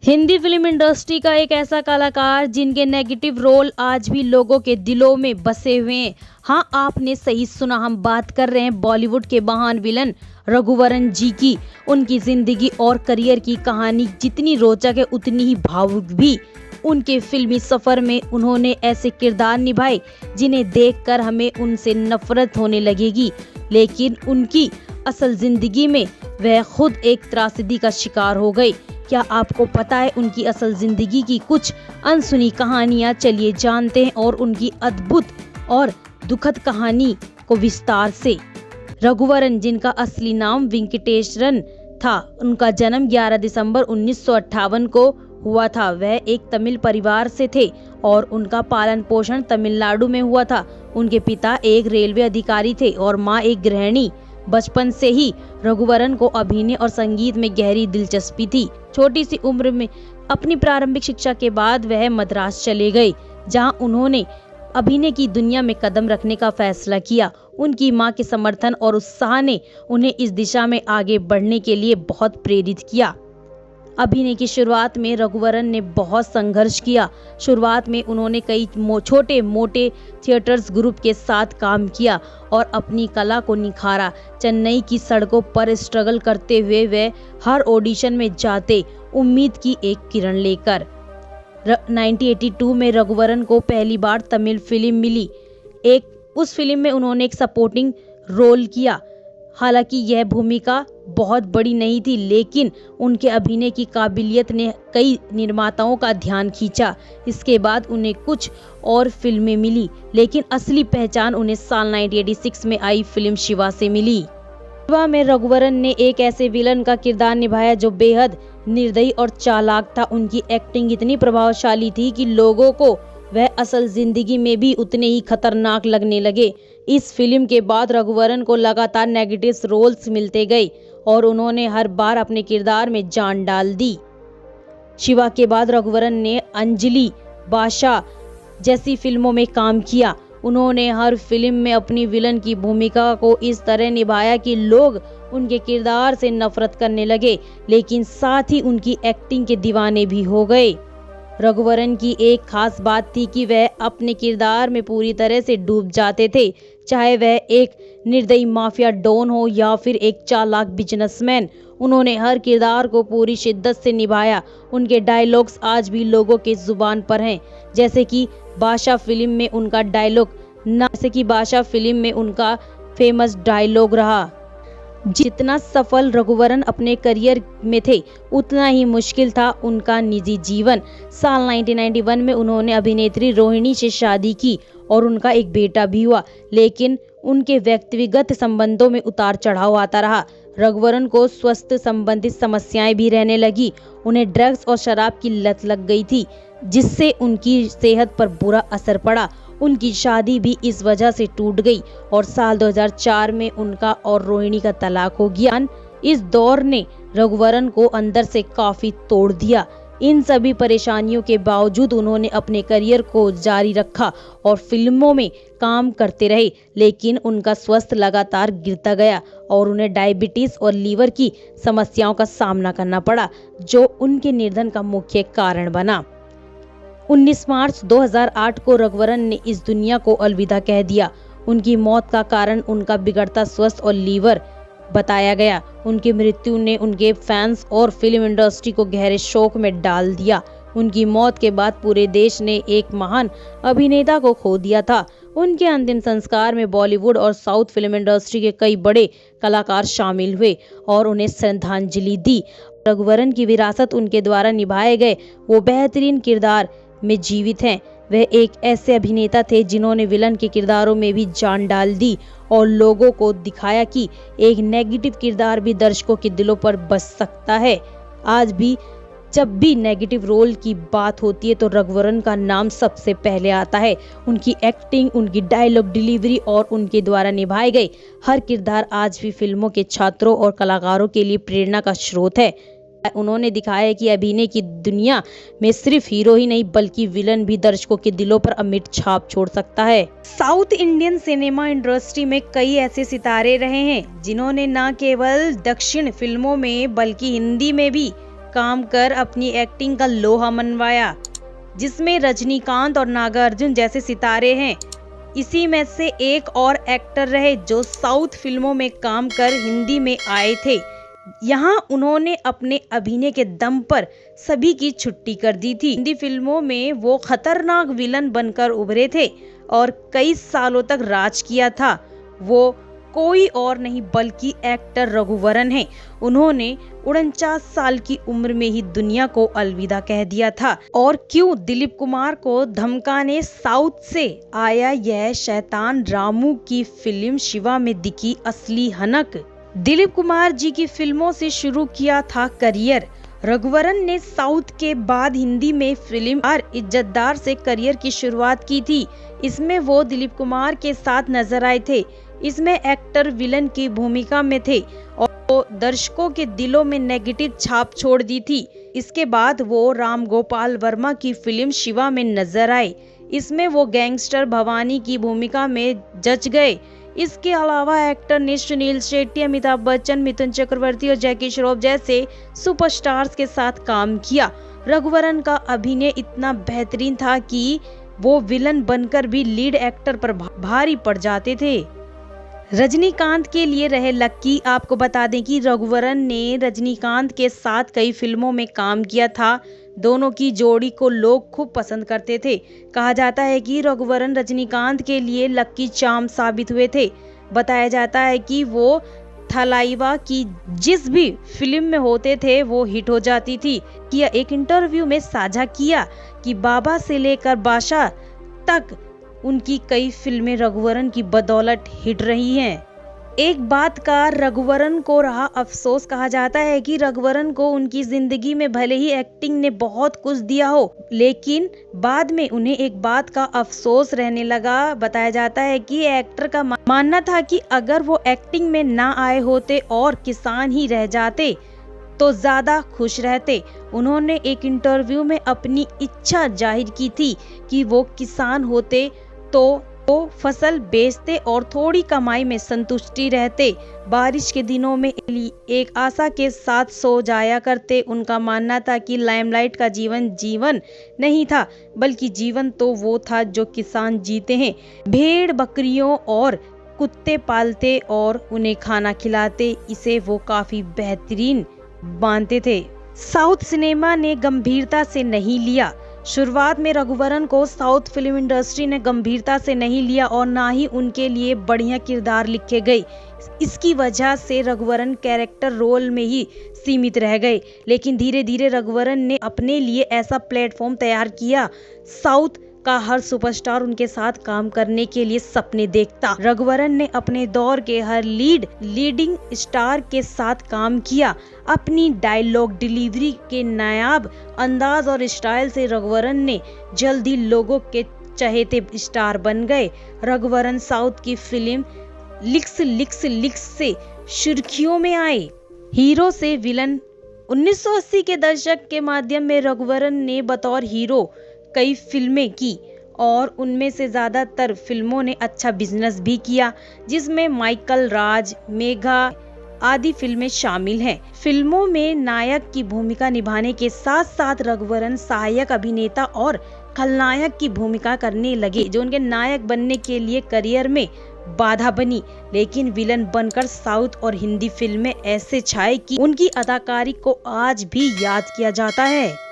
Hindi film industry का एक ऐसा कलाकार जिनके नेगेटिव रोल आज भी लोगों के दिलों में बसे हुए हैं। हाँ, आपने सही सुना, हम बात कर रहे हैं बॉलीवुड के महान विलन रघुवरन जी की। उनकी जिंदगी और करियर की कहानी जितनी रोचक है उतनी ही भावुक भी। उनके फिल्मी सफर में उन्होंने ऐसे किरदार निभाए जिन्हें देखकर हमें उनसे नफरत होने लगेगी, लेकिन उनकी असल जिंदगी में वह खुद एक त्रासदी का शिकार हो गए। क्या आपको पता है उनकी असल जिंदगी की कुछ अनसुनी कहानियां? चलिए जानते हैं और उनकी अद्भुत और दुखद कहानी को विस्तार से। रघुवरन, जिनका असली नाम वेंकटेश्वरन था, उनका जन्म 11 दिसंबर 1958 को हुआ था। वह एक तमिल परिवार से थे और उनका पालन पोषण तमिलनाडु में हुआ था। उनके पिता एक रेलवे अधिकारी थे और माँ एक गृहिणी। बचपन से ही रघुवरन को अभिनय और संगीत में गहरी दिलचस्पी थी। छोटी सी उम्र में अपनी प्रारंभिक शिक्षा के बाद वह मद्रास चले गए, जहां उन्होंने अभिनय की दुनिया में कदम रखने का फैसला किया। उनकी मां के समर्थन और उत्साह ने उन्हें इस दिशा में आगे बढ़ने के लिए बहुत प्रेरित किया। अभिनय की शुरुआत में रघुवरन ने बहुत संघर्ष किया। शुरुआत में उन्होंने कई छोटे मोटे थिएटर्स ग्रुप के साथ काम किया और अपनी कला को निखारा। चेन्नई की सड़कों पर स्ट्रगल करते हुए वे हर ऑडिशन में जाते, उम्मीद की एक किरण लेकर। 1982 में रघुवरन को पहली बार तमिल फिल्म मिली। उस फिल्म में उन्होंने एक सपोर्टिंग रोल किया। हालांकि यह भूमिका बहुत बड़ी नहीं थी, लेकिन उनके अभिनय की काबिलियत ने कई निर्माताओं का ध्यान खींचा। इसके बाद उन्हें कुछ और फिल्में मिली, लेकिन असली पहचान उन्हें साल 1986 में आई फिल्म शिवा से मिली। शिवा में रघुवरन ने एक ऐसे विलन का किरदार निभाया जो बेहद निर्दयी और चालाक था। उनकी एक्टिंग इतनी प्रभावशाली थी कि लोगों को वह असल जिंदगी में भी उतने ही खतरनाक लगने लगे। इस फिल्म के बाद रघुवरन को लगातार नेगेटिव रोल्स मिलते गए और उन्होंने हर बार अपने किरदार में जान डाल दी। शिवा के बाद रघुवरन ने अंजलि, बादशाह जैसी फिल्मों में काम किया। उन्होंने हर फिल्म में अपनी विलन की भूमिका को इस तरह निभाया कि लोग उनके किरदार से नफरत करने लगे, लेकिन साथ ही उनकी एक्टिंग के दीवाने भी हो गए। रघुवरन की एक खास बात थी कि वह अपने किरदार में पूरी तरह से डूब जाते थे, चाहे वह एक निर्दयी माफिया डॉन हो या फिर एक चालाक बिजनेसमैन। उन्होंने हर किरदार को पूरी शिद्दत से निभाया। उनके डायलॉग्स आज भी लोगों के जुबान पर हैं, जैसे कि बादशाह फिल्म में उनका फेमस डायलॉग रहा। जितना सफल रघुवरन अपने करियर में थे, उतना ही मुश्किल था उनका निजी जीवन। साल 1991 में उन्होंने अभिनेत्री रोहिणी से शादी की और उनका एक बेटा भी हुआ, लेकिन उनके व्यक्तिगत संबंधों में उतार चढ़ाव आता रहा। रघुवरन को स्वास्थ्य संबंधित समस्याएं भी रहने लगी। उन्हें ड्रग्स और शराब की लत लग गई थी, जिससे उनकी सेहत पर बुरा असर पड़ा। उनकी शादी भी इस वजह से टूट गई और साल 2004 में उनका और रोहिणी का तलाक हो गया। इस दौर ने रघुवरन को अंदर से काफी तोड़ दिया। इन सभी परेशानियों के बावजूद उन्होंने अपने करियर को जारी रखा और फिल्मों में काम करते रहे, लेकिन उनका स्वास्थ्य लगातार गिरता गया और उन्हें डायबिटीज और लीवर की समस्याओं का सामना करना पड़ा, जो उनके निधन का मुख्य कारण बना। 19 मार्च 2008 को रघुवरन ने इस दुनिया को अलविदा कह दिया। उनकी मौत का कारण उनका बिगड़ता स्वास्थ्य और लीवर बताया गया। उनकी मृत्यु ने उनके फैंस और फिल्म इंडस्ट्री को गहरे शोक में डाल दिया। उनकी मौत के बाद पूरे देश ने एक महान अभिनेता को खो दिया था। उनके अंतिम संस्कार में बॉलीवुड और साउथ फिल्म इंडस्ट्री के कई बड़े कलाकार शामिल हुए और उन्हें श्रद्धांजलि दी। रघुवरन की विरासत उनके द्वारा निभाए गए वो बेहतरीन किरदार में जीवित हैं। वह एक ऐसे अभिनेता थे जिन्होंने विलन के किरदारों में भी जान डाल दी और लोगों को दिखाया कि एक नेगेटिव किरदार भी दर्शकों के दिलों पर बस सकता है। आज भी जब भी नेगेटिव रोल की बात होती है तो रघुवरन का नाम सबसे पहले आता है। उनकी एक्टिंग, उनकी डायलॉग डिलीवरी और उनके द्वारा निभाए गए हर किरदार आज भी फिल्मों के छात्रों और कलाकारों के लिए प्रेरणा का स्रोत है। उन्होंने दिखाया कि अभिनय की दुनिया में सिर्फ हीरो ही नहीं बल्कि विलन भी दर्शकों के दिलों पर अमिट छाप छोड़ सकता है। साउथ इंडियन सिनेमा इंडस्ट्री में कई ऐसे सितारे रहे हैं जिन्होंने न केवल दक्षिण फिल्मों में बल्कि हिंदी में भी काम कर अपनी एक्टिंग का लोहा मनवाया, जिसमें रजनीकांत और नागार्जुन जैसे सितारे हैं। इसी में से एक और एक्टर रहे जो साउथ फिल्मों में काम कर हिंदी में आए थे। यहाँ उन्होंने अपने अभिनय के दम पर सभी की छुट्टी कर दी थी। हिंदी फिल्मों में वो खतरनाक विलन बनकर उभरे थे और कई सालों तक राज किया था। वो कोई और नहीं बल्कि एक्टर रघुवरन हैं। उन्होंने 49 साल की उम्र में ही दुनिया को अलविदा कह दिया था। और क्यों दिलीप कुमार को धमकाने साउथ से आया यह शैतान रामू की फिल्म शिवा में दिखी असली हनक। दिलीप कुमार जी की फिल्मों से शुरू किया था करियर। रघुवरन ने साउथ के बाद हिंदी में फिल्म और इज्जतदार से करियर की शुरुआत की थी। इसमें वो दिलीप कुमार के साथ नजर आए थे। इसमें एक्टर विलन की भूमिका में थे और वो दर्शकों के दिलों में नेगेटिव छाप छोड़ दी थी। इसके बाद वो राम गोपाल वर्मा की फिल्म शिवा में नजर आए। इसमें वो गैंगस्टर भवानी की भूमिका में जच गए। इसके अलावा एक्टर ने सुनील शेट्टी, अमिताभ बच्चन, मिथुन चक्रवर्ती और जैकी श्रॉफ जैसे सुपरस्टार्स के साथ काम किया। रघुवरन का अभिनय इतना बेहतरीन था कि वो विलन बनकर भी लीड एक्टर पर भारी पड़ जाते थे। रजनीकांत के लिए रहे लक्की। आपको बता दें कि रघुवरन ने रजनीकांत के साथ कई फिल्मों में काम किया था। दोनों की जोड़ी को लोग खूब पसंद करते थे। कहा जाता है कि रघुवरन रजनीकांत के लिए लक्की चार्म साबित हुए थे। बताया जाता है कि वो थलाइवा की जिस भी फिल्म में होते थे वो हिट हो जाती थी। कि एक इंटरव्यू में साझा किया कि बाबा से लेकर बादशाह तक उनकी कई फिल्में रघुवरन की बदौलत हिट रही हैं। एक बात का रघुवरन को रहा अफसोस। कहा जाता है कि रघुवरन को उनकी जिंदगी में भले ही एक्टिंग ने बहुत कुछ दिया हो, लेकिन बाद में उन्हें एक बात का अफसोस रहने लगा। बताया जाता है कि एक्टर का मानना था कि अगर वो एक्टिंग में ना आए होते और किसान ही रह जाते तो ज्यादा खुश रहते। उन्होंने एक इंटरव्यू में अपनी इच्छा जाहिर की थी कि वो किसान होते तो वो फसल बेचते और थोड़ी कमाई में संतुष्टि रहते। बारिश के दिनों में एक आशा के साथ सो जाया करते। उनका मानना था कि लाइमलाइट का जीवन जीवन नहीं था, बल्कि जीवन तो वो था जो किसान जीते हैं। भेड़ बकरियों और कुत्ते पालते और उन्हें खाना खिलाते, इसे वो काफी बेहतरीन मानते थे। साउथ सिनेमा ने गंभीरता से नहीं लिया। शुरुआत में रघुवरन को साउथ फिल्म इंडस्ट्री ने गंभीरता से नहीं लिया और ना ही उनके लिए बढ़िया किरदार लिखे गए। इसकी वजह से रघुवरन कैरेक्टर रोल में ही सीमित रह गए। लेकिन धीरे धीरे रघुवरन ने अपने लिए ऐसा प्लेटफॉर्म तैयार किया। साउथ का हर सुपरस्टार उनके साथ काम करने के लिए सपने देखता। रघुवरन ने अपने दौर के हर लीडिंग स्टार के साथ काम किया। अपनी डायलॉग डिलीवरी के नायाब अंदाज और स्टाइल से रघुवरन ने जल्दी लोगों के चहेते स्टार बन गए। रघुवरन साउथ की फिल्म लिक्स से सुर्खियों में आए। हीरो से विलन। 1980 के दशक के माध्यम में रघुवरन ने बतौर हीरो कई फिल्में की और उनमें से ज्यादातर फिल्मों ने अच्छा बिजनेस भी किया, जिसमें माइकल राज, मेघा आदि फिल्में शामिल हैं। फिल्मों में नायक की भूमिका निभाने के साथ साथ रघुवरन सहायक अभिनेता और खलनायक की भूमिका करने लगे, जो उनके नायक बनने के लिए करियर में बाधा बनी। लेकिन विलन बनकर साउथ और हिंदी फिल्में ऐसे छाए कि उनकी अदाकारी को आज भी याद किया जाता है।